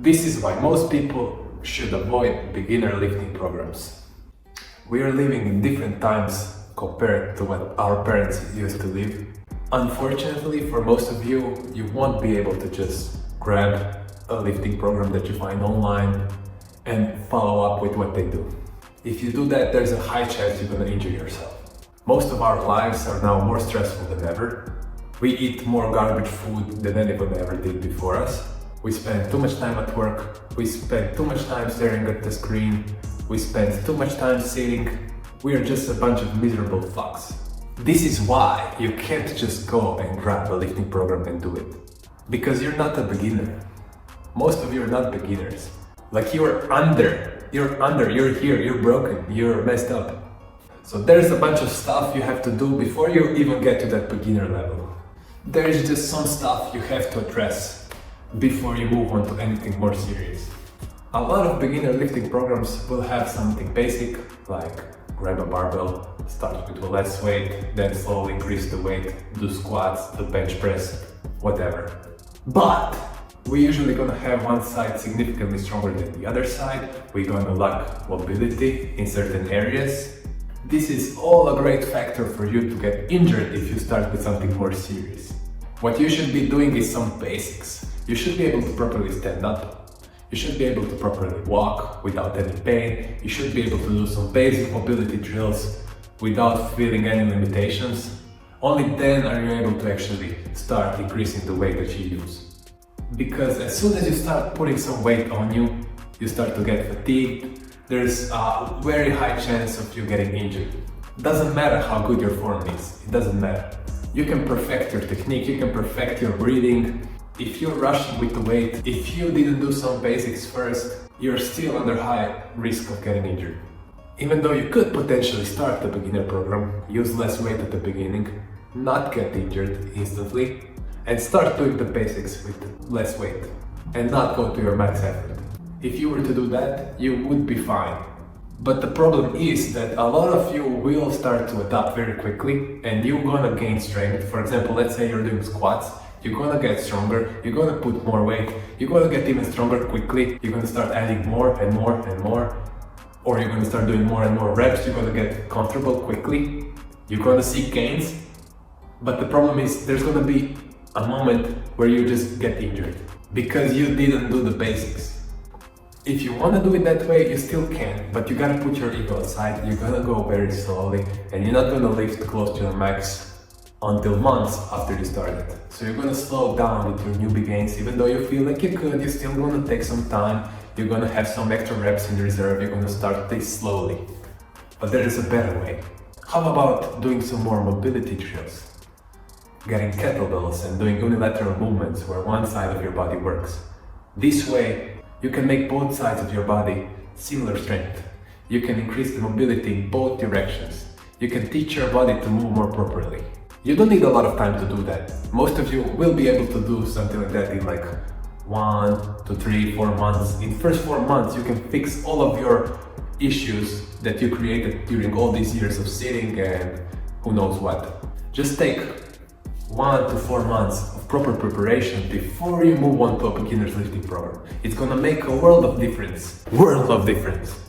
This is why most people should avoid beginner lifting programs. We are living in different times compared to what our parents used to live. Unfortunately, for most of you, you won't be able to just grab a lifting program that you find online and follow up with what they do. If you do that, there's a high chance you're gonna injure yourself. Most of our lives are now more stressful than ever. We eat more garbage food than anyone ever did before us. We spend too much time at work. We spend too much time staring at the screen. We spend too much time sitting. We are just a bunch of miserable fucks. This is why you can't just go and grab a lifting program and do it. Because you're not a beginner. Most of you are not beginners. Like you're under, you're here, you're broken, you're messed up. So there's a bunch of stuff you have to do before you even get to that beginner level. There's just some stuff you have to address before you move on to anything more serious. A lot of beginner lifting programs will have something basic, like grab a barbell, start with less weight, then slowly increase the weight, do squats, do bench press, whatever. But we're usually gonna have one side significantly stronger than the other side. We're gonna lack mobility in certain areas. This is all a great factor for you to get injured if you start with something more serious. What you should be doing is some basics. You should be able to properly stand up. You should be able to properly walk without any pain. You should be able to do some basic mobility drills without feeling any limitations. Only then are you able to actually start increasing the weight that you use. Because as soon as you start putting some weight on you, you start to get fatigued. There's a very high chance of you getting injured. Doesn't matter how good your form is, it doesn't matter. You can perfect your technique, you can perfect your breathing. If you're rushing with the weight, if you didn't do some basics first, you're still under high risk of getting injured. Even though you could potentially start the beginner program, use less weight at the beginning, not get injured instantly, and start doing the basics with less weight, and not go to your max effort. If you were to do that, you would be fine. But the problem is that a lot of you will start to adapt very quickly, and you're gonna gain strength. For example, let's say you're doing squats, you're gonna get stronger, you're gonna put more weight, you're gonna get even stronger quickly, you're gonna start adding more and more and more, or you're gonna start doing more and more reps, you're gonna get comfortable quickly, you're gonna see gains, but the problem is there's gonna be a moment where you just get injured because you didn't do the basics. If you wanna do it that way, you still can, but you gotta put your ego aside, you're gonna go very slowly, and you're not gonna lift close to your max until months after you started. So you're gonna slow down with your newbie gains. Even though you feel like you could, you're still gonna take some time, you're gonna have some extra reps in reserve, you're gonna start this slowly. But there is a better way. How about doing some more mobility drills? Getting kettlebells and doing unilateral movements where one side of your body works. This way, you can make both sides of your body similar strength. You can increase the mobility in both directions. You can teach your body to move more properly. You don't need a lot of time to do that. Most of you will be able to do something like that in like 1 to 3, 4 months. In the first 4 months, you can fix all of your issues that you created during all these years of sitting and who knows what. Just take 1 to 4 months of proper preparation before you move on to a beginner's lifting program. It's gonna make a world of difference. World of difference.